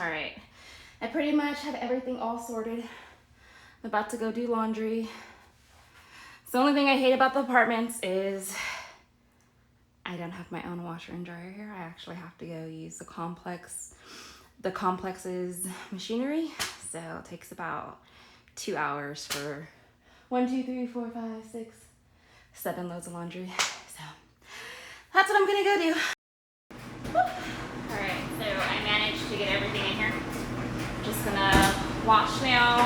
All right, I pretty much have everything all sorted. I'm about to go do laundry. So the only thing I hate about the apartments is I don't have my own washer and dryer here. I actually have to go use the complex's machinery. So it takes about 2 hours for 1, 2, 3, 4, 5, 6, 7 loads of laundry. So that's what I'm gonna go do. All right, so I managed to get everything in here. Just gonna wash now.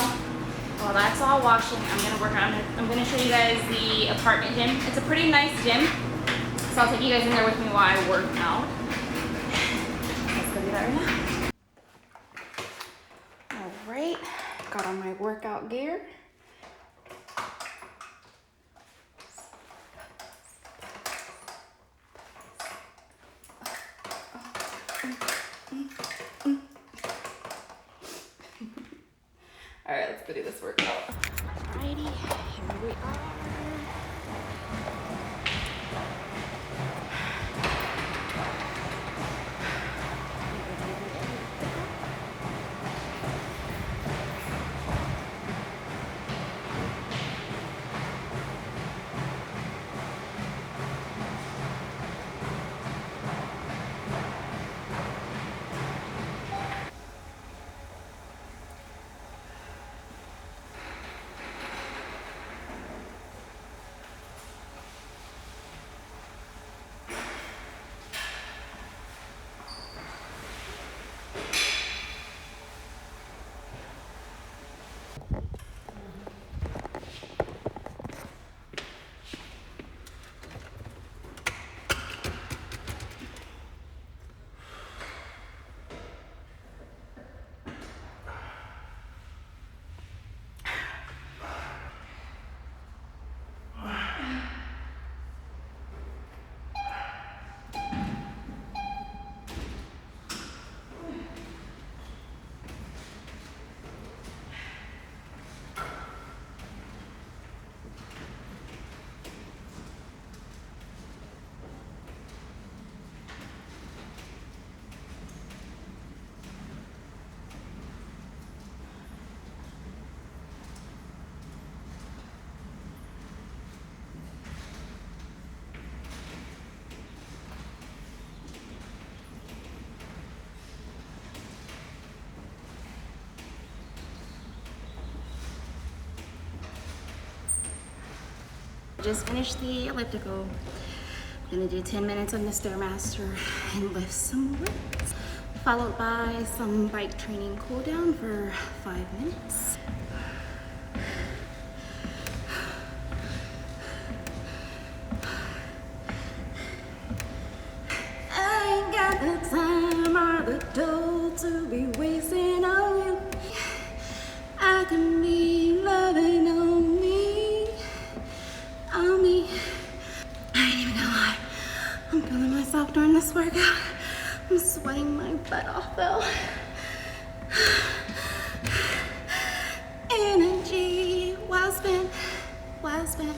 While that's all washing, I'm gonna show you guys the apartment gym. It's a pretty nice gym, so I'll take you guys in there with me while I work out. Let's go do that right now. All right, got on my workout gear. All right, let's go do this workout. Alrighty, here we are. Just finished the elliptical. I'm gonna do 10 minutes on the Stairmaster and lift some weights, followed by some bike training cool down for 5 minutes. I ain't got the time or the dough to be wasting on you. I can be loving on me, on me. I ain't even gonna lie, I'm feeling myself during this workout. I'm sweating my butt off though. Energy, well spent, well spent.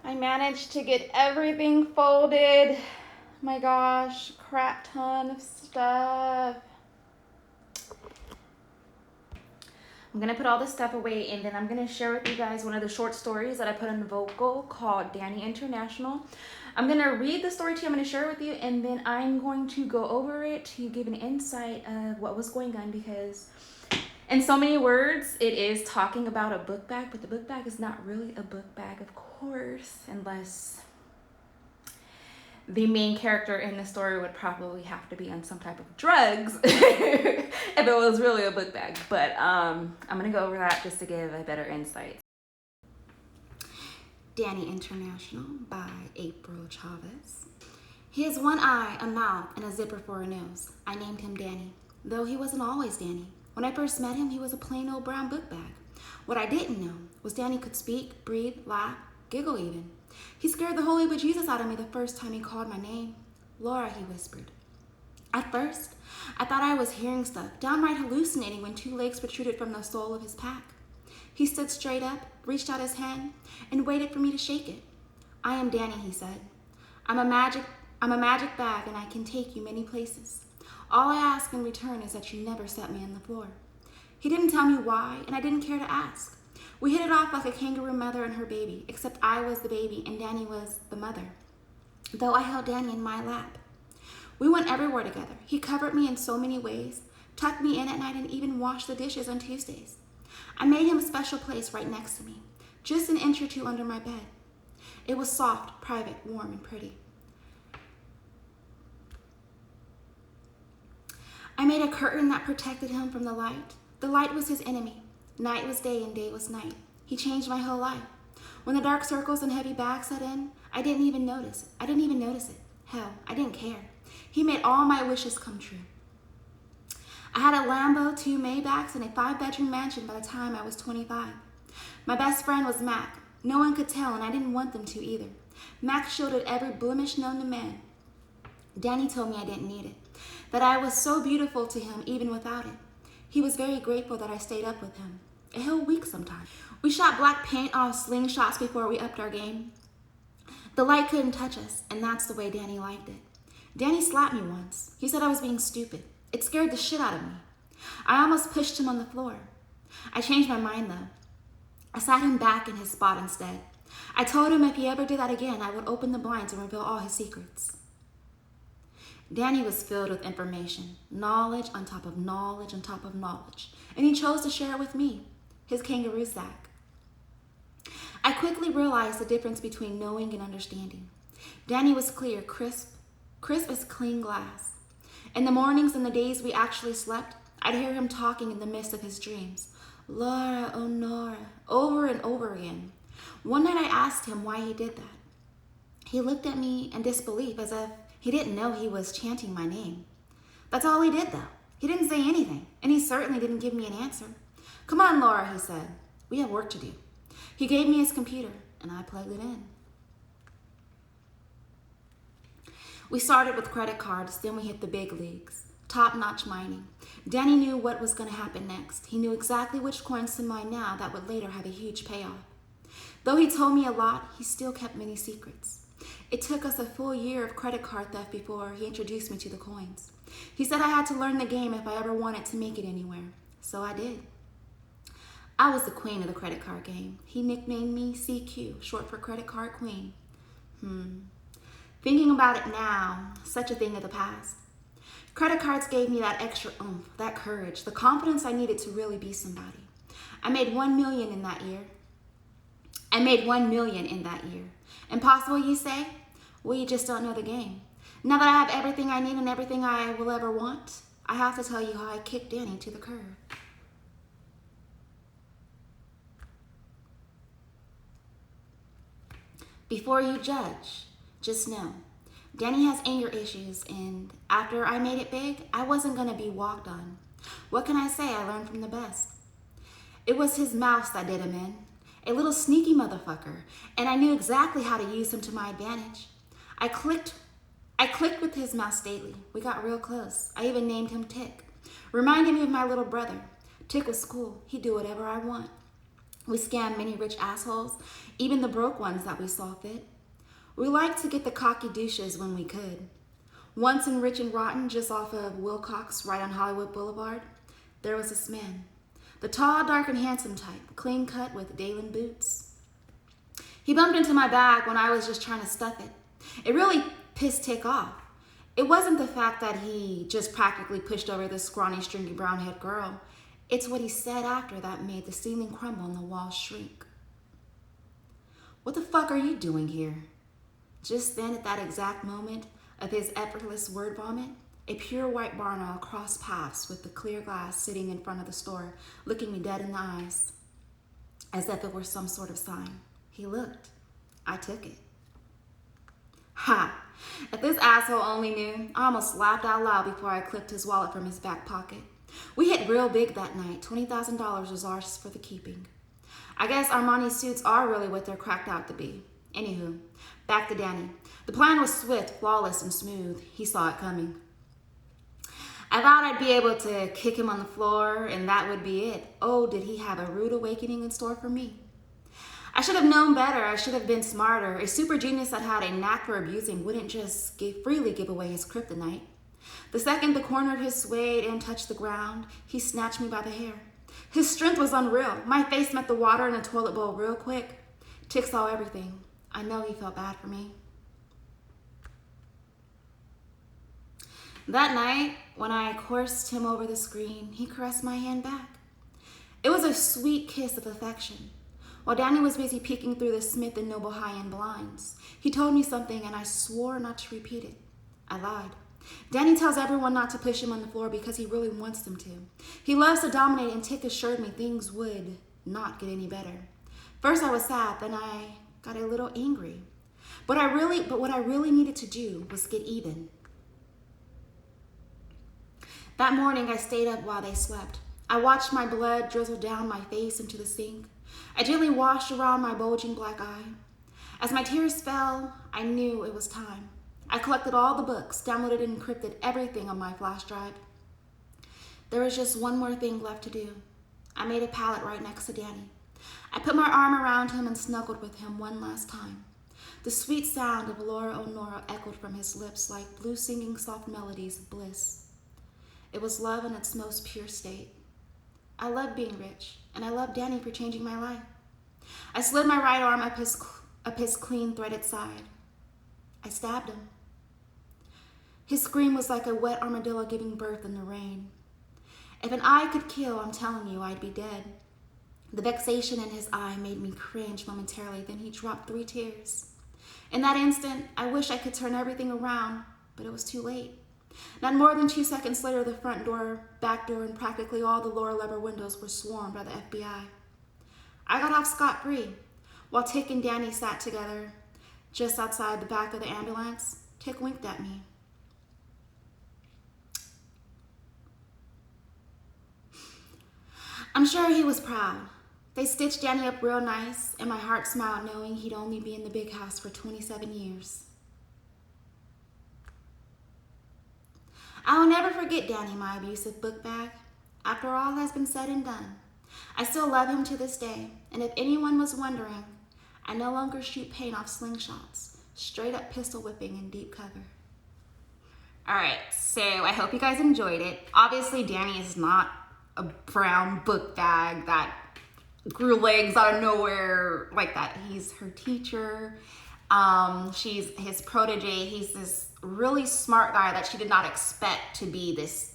I managed to get everything folded. My gosh, crap ton of stuff. I'm gonna put all this stuff away, and then I'm gonna share with you guys one of the short stories that I put on the Vocal called Danny International. I'm gonna read the story to you, I'm gonna share it with you, and then I'm going to go over it to give an insight of what was going on, because in so many words, it is talking about a book bag, but the book bag is not really a book bag, of course, unless the main character in the story would probably have to be on some type of drugs if it was really a book bag. But I'm gonna go over that just to give a better insight. Danny International by April Chavez. He has one eye, a mouth, and a zipper for a nose. I named him Danny, though he wasn't always Danny. When I first met him, he was a plain old brown book bag. What I didn't know was Danny could speak, breathe, laugh, giggle even. He scared the holy bejesus out of me the first time he called my name. Laura, he whispered. At first, I thought I was hearing stuff, downright hallucinating when two legs protruded from the sole of his pack. He stood straight up, reached out his hand, and waited for me to shake it. I am Danny, he said. I'm a magic bag, and I can take you many places. All I ask in return is that you never set me on the floor. He didn't tell me why, and I didn't care to ask. We hit it off like a kangaroo mother and her baby, except I was the baby and Danny was the mother, though I held Danny in my lap. We went everywhere together. He covered me in so many ways, tucked me in at night, and even washed the dishes on Tuesdays. I made him a special place right next to me, just an inch or two under my bed. It was soft, private, warm, and pretty. I made a curtain that protected him from the light. The light was his enemy. Night was day and day was night. He changed my whole life. When the dark circles and heavy bags set in, I didn't even notice it. Hell, I didn't care. He made all my wishes come true. I had a Lambo, 2 Maybachs, and a 5-bedroom mansion by the time I was 25. My best friend was Mac. No one could tell, and I didn't want them to either. Mac shielded every blemish known to man. Danny told me I didn't need it, that I was so beautiful to him even without it. He was very grateful that I stayed up with him. A whole week sometimes. We shot black paint off slingshots before we upped our game. The light couldn't touch us, and that's the way Danny liked it. Danny slapped me once. He said I was being stupid. It scared the shit out of me. I almost pushed him on the floor. I changed my mind though. I sat him back in his spot instead. I told him if he ever did that again, I would open the blinds and reveal all his secrets. Danny was filled with information, knowledge on top of knowledge on top of knowledge, and he chose to share it with me, his kangaroo sack. I quickly realized the difference between knowing and understanding. Danny was clear, crisp as clean glass. In the mornings and the days we actually slept, I'd hear him talking in the midst of his dreams. Laura, oh Nora, over and over again. One night I asked him why he did that. He looked at me in disbelief as if he didn't know he was chanting my name. That's all he did though. He didn't say anything, and he certainly didn't give me an answer. Come on, Laura, he said. We have work to do. He gave me his computer, and I plugged it in. We started with credit cards, then we hit the big leagues. Top-notch mining. Danny knew what was going to happen next. He knew exactly which coins to mine now that would later have a huge payoff. Though he told me a lot, he still kept many secrets. It took us a full year of credit card theft before he introduced me to the coins. He said I had to learn the game if I ever wanted to make it anywhere. So I did. I was the queen of the credit card game. He nicknamed me CQ, short for credit card queen. Thinking about it now, such a thing of the past. Credit cards gave me that extra oomph, that courage, the confidence I needed to really be somebody. I made $1 million in that year. Impossible, you say? Well, you just don't know the game. Now that I have everything I need and everything I will ever want, I have to tell you how I kicked Danny to the curb. Before you judge, just know, Danny has anger issues, and after I made it big, I wasn't gonna be walked on. What can I say? I learned from the best. It was his mouse that did him in, a little sneaky motherfucker, and I knew exactly how to use him to my advantage. I clicked with his mouse daily. We got real close. I even named him Tick. Reminded me of my little brother. Tick was cool. He'd do whatever I want. We scam many rich assholes, even the broke ones that we saw fit. We liked to get the cocky douches when we could. Once in Rich and Rotten, just off of Wilcox, right on Hollywood Boulevard, there was this man. The tall, dark, and handsome type, clean cut with Dalen boots. He bumped into my bag when I was just trying to stuff it. It really pissed Tick off. It wasn't the fact that he just practically pushed over this scrawny, stringy, brown-haired girl. It's what he said after that made the ceiling crumble and the walls shrink. "What the fuck are you doing here?" Just then, at that exact moment of his effortless word vomit, a pure white barn owl crossed paths with the clear glass sitting in front of the store, looking me dead in the eyes, as if it were some sort of sign. He looked. I took it. Ha! If this asshole only knew, I almost laughed out loud before I clipped his wallet from his back pocket. We hit real big that night. $20,000 was ours for the keeping. I guess Armani suits are really what they're cracked out to be. Anywho, back to Danny. The plan was swift, flawless, and smooth. He saw it coming. I thought I'd be able to kick him on the floor, and that would be it. Oh, did he have a rude awakening in store for me? I should have known better. I should have been smarter. A super genius that had a knack for abusing wouldn't just freely give away his kryptonite. The second the corner of his swayed and touched the ground, he snatched me by the hair. His strength was unreal. My face met the water in a toilet bowl real quick. Tick saw everything. I know he felt bad for me. That night, when I coursed him over the screen, he caressed my hand back. It was a sweet kiss of affection. While Danny was busy peeking through the Smith & Noble high-end blinds, he told me something and I swore not to repeat it. I lied. Danny tells everyone not to push him on the floor because he really wants them to. He loves to dominate, and Tick assured me things would not get any better. First I was sad, then I got a little angry. But what I really needed to do was get even. That morning I stayed up while they slept. I watched my blood drizzle down my face into the sink. I gently washed around my bulging black eye. As my tears fell, I knew it was time. I collected all the books, downloaded and encrypted everything on my flash drive. There was just one more thing left to do. I made a pallet right next to Danny. I put my arm around him and snuggled with him one last time. The sweet sound of Laura O'Nora echoed from his lips like blue singing soft melodies of bliss. It was love in its most pure state. I loved being rich, and I loved Danny for changing my life. I slid my right arm up his clean threaded side. I stabbed him. His scream was like a wet armadillo giving birth in the rain. If an eye could kill, I'm telling you, I'd be dead. The vexation in his eye made me cringe momentarily, then he dropped 3 tears. In that instant, I wish I could turn everything around, but it was too late. Not more than 2 seconds later, the front door, back door, and practically all the lower level windows were swarmed by the FBI. I got off scot-free. While Tick and Danny sat together just outside the back of the ambulance, Tick winked at me. I'm sure he was proud. They stitched Danny up real nice, and my heart smiled knowing he'd only be in the big house for 27 years. I will never forget Danny, my abusive book bag. After all has been said and done, I still love him to this day, and if anyone was wondering, I no longer shoot paint off slingshots, straight up pistol whipping in deep cover. All right, so I hope you guys enjoyed it. Obviously, Danny is not a brown book bag that grew legs out of nowhere like that. He's her teacher. She's his protege. He's this really smart guy that she did not expect to be this.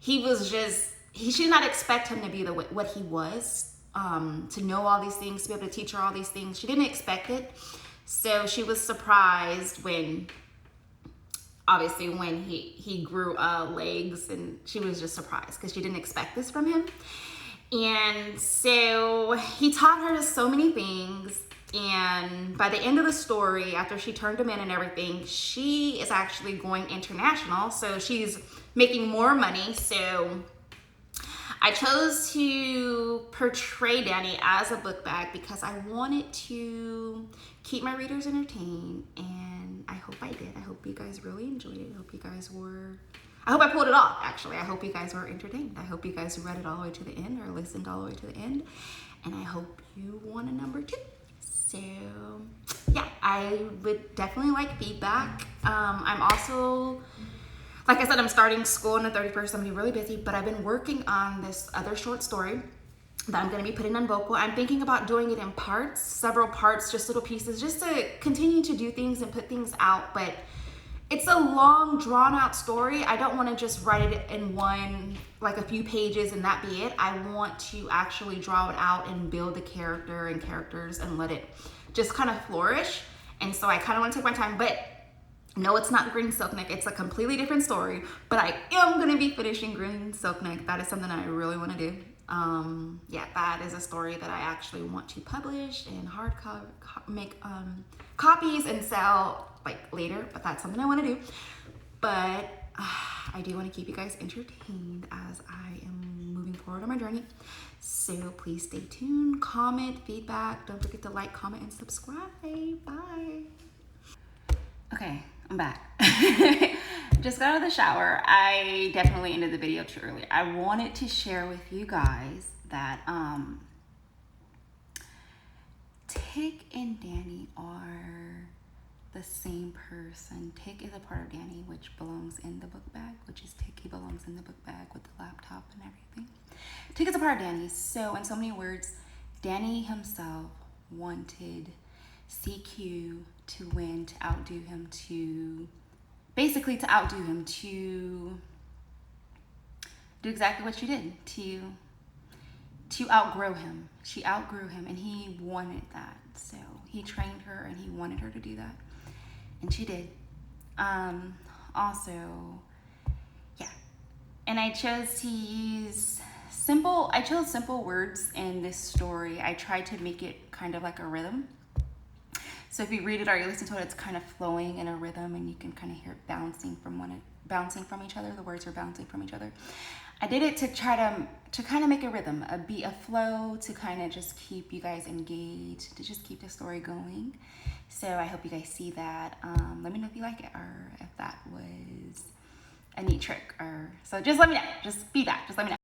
She did not expect him to be what he was, to know all these things, to be able to teach her all these things. She didn't expect it. So she was surprised when he grew legs, and she was just surprised because she didn't expect this from him. And so he taught her so many things. And by the end of the story, after she turned him in and everything, she is actually going international. So she's making more money. So I chose to portray Danny as a book bag because I wanted to keep my readers entertained. And I hope I did. I hope you guys really enjoyed it. I hope you guys were I hope I pulled it off, actually. I hope you guys were entertained. I hope you guys read it all the way to the end or listened all the way to the end. And I hope you want a number 2. So yeah, I would definitely like feedback. I'm also, like I said, I'm starting school on the 31st. I'm gonna be really busy, but I've been working on this other short story that I'm gonna be putting on Vocal. I'm thinking about doing it in parts, several parts, just little pieces, just to continue to do things and put things out. But it's a long, drawn out story. I don't want to just write it in one, like a few pages and that be it. I want to actually draw it out and build the character and characters and let it just kind of flourish. And so I kind of want to take my time, but no, it's not Green Silk Neck. It's a completely different story, but I am going to be finishing Green Silk Neck. That is something I really want to do. Yeah, that is a story that I actually want to publish and make copies and sell like later, but that's something I want to do. But I do want to keep you guys entertained as I am moving forward on my journey. So please stay tuned, comment, feedback. Don't forget to like, comment, and subscribe. Bye. Okay, I'm back. Just got out of the shower. I definitely ended the video too early. I wanted to share with you guys that Tig and Danny are the same person. Tig is a part of Danny, which belongs in the book bag, which is Tig. He belongs in the book bag with the laptop and everything. Tig is a part of Danny. So in so many words, Danny himself wanted CQ to win, to outdo him, to do exactly what she did, to outgrow him. She outgrew him, and he wanted that. So he trained her, and he wanted her to do that, and she did. Also, yeah, and I chose simple words in this story. I tried to make it kind of like a rhythm. So if you read it or you listen to it, it's kind of flowing in a rhythm, and you can kind of hear it bouncing from each other. The words are bouncing from each other. I did it to try to kind of make a rhythm, a beat, a flow, to kind of just keep you guys engaged, to just keep the story going. So I hope you guys see that. Let me know if you like it or if that was a neat trick. So just let me know. Just feedback. Just let me know.